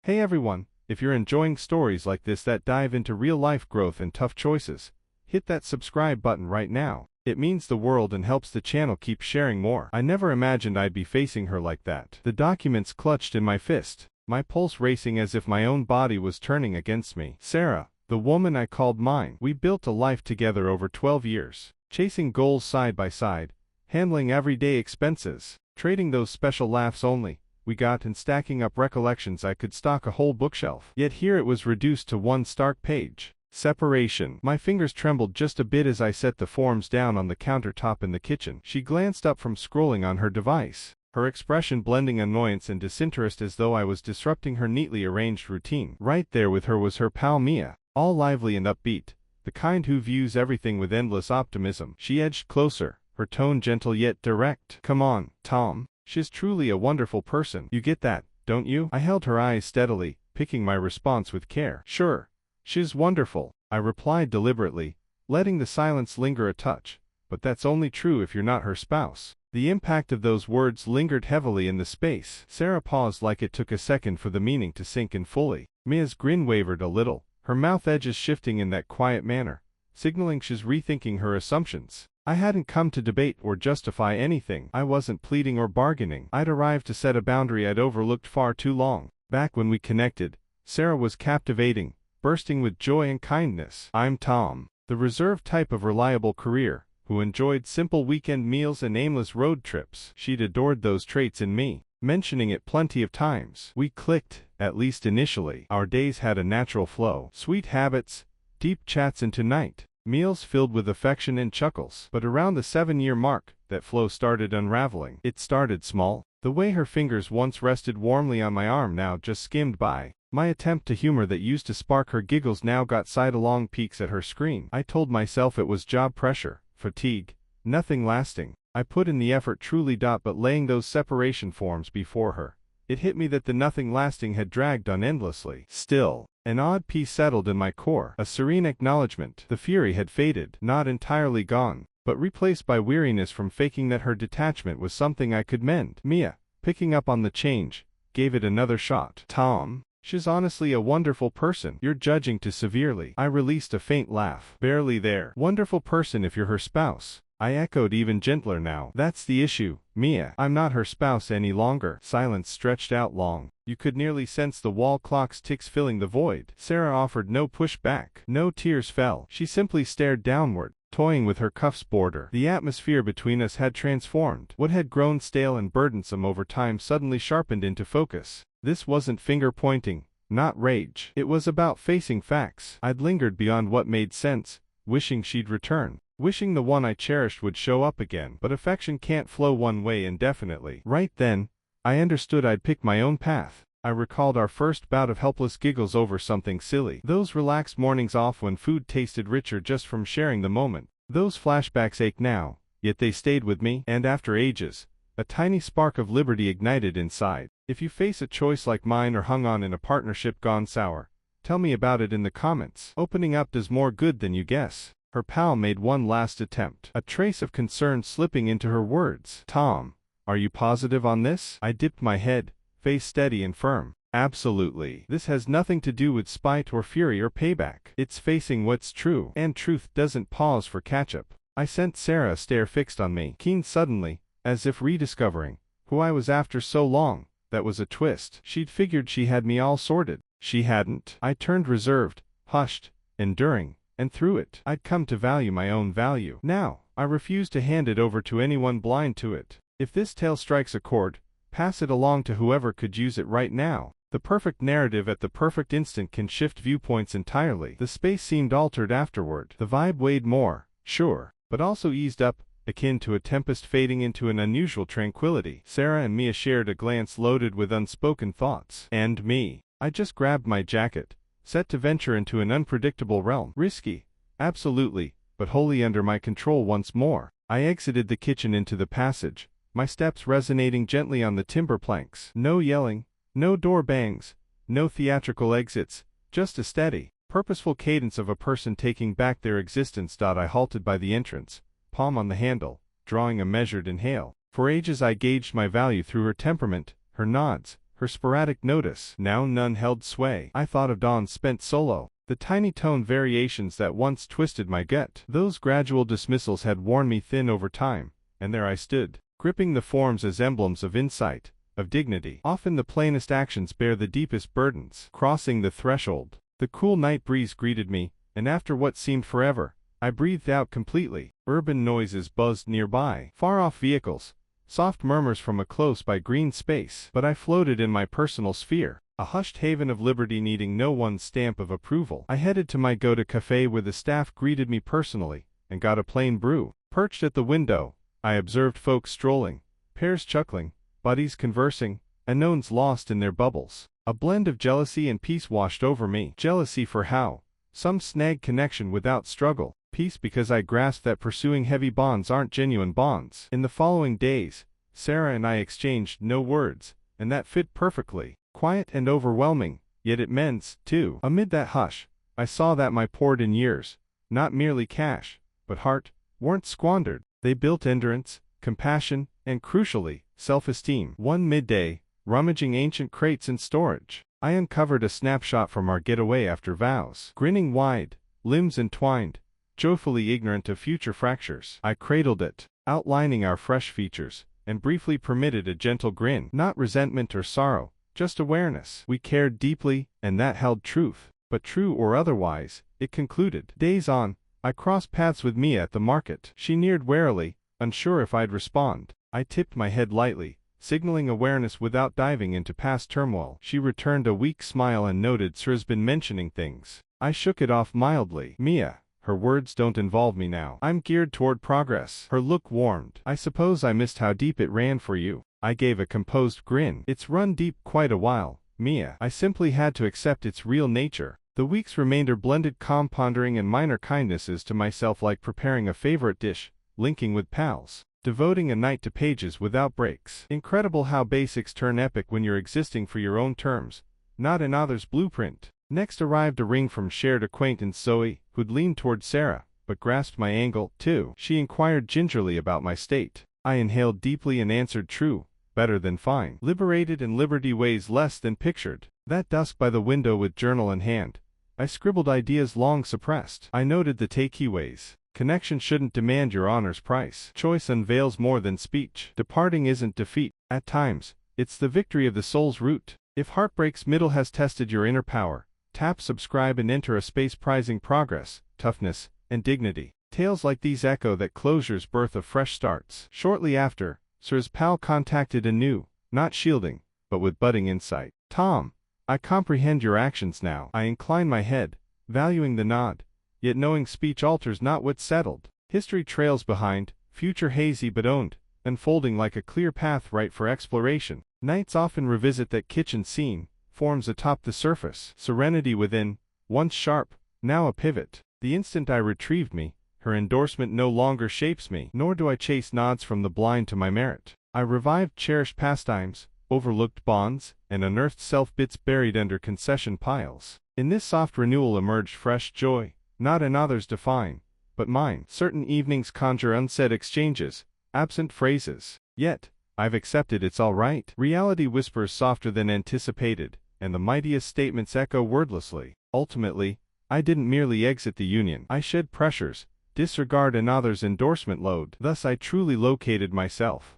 Hey everyone, if you're enjoying stories like this that dive into real-life growth and tough choices, hit that subscribe button right now. It means the world and helps the channel keep sharing more. I never imagined I'd be facing her like that. The documents clutched in my fist, my pulse racing as if my own body was turning against me. Sarah, the woman I called mine. We built a life together over 12 years, chasing goals side by side, handling everyday expenses, trading those special laughs only we got and stacking up recollections I could stock a whole bookshelf. Yet here it was reduced to one stark page. Separation. My fingers trembled just a bit as I set the forms down on the countertop in the kitchen. She glanced up from scrolling on her device, her expression blending annoyance and disinterest as though I was disrupting her neatly arranged routine. Right there with her was her pal Mia, all lively and upbeat, the kind who views everything with endless optimism. She edged closer, her tone gentle yet direct. "Come on, Tom. She's truly a wonderful person. You get that, don't you?" I held her eyes steadily, picking my response with care. "Sure. She's wonderful," I replied deliberately, letting the silence linger a touch. "But that's only true if you're not her spouse." The impact of those words lingered heavily in the space. Sarah paused like it took a second for the meaning to sink in fully. Mia's grin wavered a little, her mouth edges shifting in that quiet manner, signaling she's rethinking her assumptions. I hadn't come to debate or justify anything. I wasn't pleading or bargaining. I'd arrived to set a boundary I'd overlooked far too long. Back when we connected, Sarah was captivating, bursting with joy and kindness. I'm Tom, the reserved type of reliable career, who enjoyed simple weekend meals and aimless road trips. She'd adored those traits in me, mentioning it plenty of times. We clicked, at least initially. Our days had a natural flow. Sweet habits, deep chats into night, meals filled with affection and chuckles. But around the 7-year mark, that flow started unraveling. It started small. The way her fingers once rested warmly on my arm now just skimmed by. My attempt to humor that used to spark her giggles now got sidelong peeks at her screen. I told myself it was job pressure, fatigue, nothing lasting. I put in the effort truly. But laying those separation forms before her, it hit me that the nothing lasting had dragged on endlessly. Still, an odd peace settled in my core, a serene acknowledgement. The fury had faded, not entirely gone, but replaced by weariness from faking that her detachment was something I could mend. Mia, picking up on the change, gave it another shot. "Tom, she's honestly a wonderful person. You're judging too severely." I released a faint laugh. "Barely there. Wonderful person if you're her spouse," I echoed even gentler now. "That's the issue, Mia. I'm not her spouse any longer." Silence stretched out long. You could nearly sense the wall clock's ticks filling the void. Sarah offered no pushback. No tears fell. She simply stared downward, toying with her cuff's border. The atmosphere between us had transformed. What had grown stale and burdensome over time suddenly sharpened into focus. This wasn't finger-pointing, not rage. It was about facing facts. I'd lingered beyond what made sense, wishing she'd return, wishing the one I cherished would show up again. But affection can't flow one way indefinitely. Right then, I understood I'd pick my own path. I recalled our first bout of helpless giggles over something silly. Those relaxed mornings off when food tasted richer just from sharing the moment. Those flashbacks ache now, yet they stayed with me. And after ages, a tiny spark of liberty ignited inside. If you face a choice like mine or hung on in a partnership gone sour, tell me about it in the comments. Opening up does more good than you guess. Her pal made one last attempt, a trace of concern slipping into her words. "Tom, are you positive on this?" I dipped my head, face steady and firm. "Absolutely. This has nothing to do with spite or fury or payback. It's facing what's true. And truth doesn't pause for catch-up." I sent Sarah a stare fixed on me, keen suddenly, as if rediscovering who I was after so long. That was a twist. She'd figured she had me all sorted. She hadn't. I turned reserved, hushed, enduring, and through it, I'd come to value my own value. Now, I refused to hand it over to anyone blind to it. If this tale strikes a chord, pass it along to whoever could use it right now. The perfect narrative at the perfect instant can shift viewpoints entirely. The space seemed altered afterward. The vibe weighed more, sure, but also eased up, akin to a tempest fading into an unusual tranquility. Sarah and Mia shared a glance loaded with unspoken thoughts. And me. I just grabbed my jacket, set to venture into an unpredictable realm. Risky, absolutely, but wholly under my control once more. I exited the kitchen into the passage, my steps resonating gently on the timber planks. No yelling, no door bangs, no theatrical exits, just a steady, purposeful cadence of a person taking back their existence. I halted by the entrance, palm on the handle, drawing a measured inhale. For ages I gauged my value through her temperament, her nods, her sporadic notice. Now none held sway. I thought of Dawn's spent solo, the tiny tone variations that once twisted my gut. Those gradual dismissals had worn me thin over time, and there I stood, gripping the forms as emblems of insight, of dignity. Often the plainest actions bear the deepest burdens. Crossing the threshold, the cool night breeze greeted me, and after what seemed forever, I breathed out completely. Urban noises buzzed nearby. Far-off vehicles, soft murmurs from a close-by green space. But I floated in my personal sphere, a hushed haven of liberty needing no one's stamp of approval. I headed to my go-to cafe where the staff greeted me personally, and got a plain brew. Perched at the window, I observed folks strolling, pairs chuckling, buddies conversing, unknowns lost in their bubbles. A blend of jealousy and peace washed over me. Jealousy for how some snagged connection without struggle. Peace because I grasped that pursuing heavy bonds aren't genuine bonds. In the following days, Sarah and I exchanged no words, and that fit perfectly. Quiet and overwhelming, yet immense, too. Amid that hush, I saw that my poured-in years, not merely cash, but heart, weren't squandered. They built endurance, compassion, and crucially, self-esteem. One midday, rummaging ancient crates in storage, I uncovered a snapshot from our getaway after vows. Grinning wide, limbs entwined, joyfully ignorant of future fractures. I cradled it, outlining our fresh features, and briefly permitted a gentle grin. Not resentment or sorrow, just awareness. We cared deeply, and that held truth. But true or otherwise, it concluded. Days on, I crossed paths with Mia at the market. She neared warily, unsure if I'd respond. I tipped my head lightly, signaling awareness without diving into past turmoil. She returned a weak smile and noted Sir's been mentioning things. I shook it off mildly. Mia, her words don't involve me now. I'm geared toward progress. Her look warmed. I suppose I missed how deep it ran for you. I gave a composed grin. It's run deep quite a while, Mia. I simply had to accept its real nature. The week's remainder blended calm pondering and minor kindnesses to myself, like preparing a favorite dish, linking with pals, devoting a night to pages without breaks. Incredible how basics turn epic when you're existing for your own terms, not in others' blueprint. Next arrived a ring from shared acquaintance Zoe, who'd leaned toward Sarah, but grasped my angle, too. She inquired gingerly about my state. I inhaled deeply and answered true, better than fine. Liberated, and liberty weighs less than pictured. That dusk by the window with journal in hand, I scribbled ideas long suppressed. I noted the takeaways. Connection shouldn't demand your honor's price. Choice unveils more than speech. Departing isn't defeat. At times, it's the victory of the soul's root. If Heartbreak's middle has tested your inner power, tap subscribe and enter a space prizing progress, toughness, and dignity. Tales like these echo that closure's birth of fresh starts. Shortly after, Sir's pal contacted anew, not shielding, but with budding insight. Tom, I comprehend your actions now. I incline my head, valuing the nod, yet knowing speech alters not what's settled. History trails behind, future hazy but owned, unfolding like a clear path ripe for exploration. Nights often revisit that kitchen scene, forms atop the surface. Serenity within, once sharp, now a pivot. The instant I retrieved me, her endorsement no longer shapes me, nor do I chase nods from the blind to my merit. I revived cherished pastimes, overlooked bonds, and unearthed self-bits buried under concession piles. In this soft renewal emerged fresh joy, not in others' define, but mine. Certain evenings conjure unsaid exchanges, absent phrases. Yet, I've accepted it's all right. Reality whispers softer than anticipated, and the mightiest statements echo wordlessly. Ultimately, I didn't merely exit the union. I shed pressures, disregard another's endorsement load. Thus I truly located myself.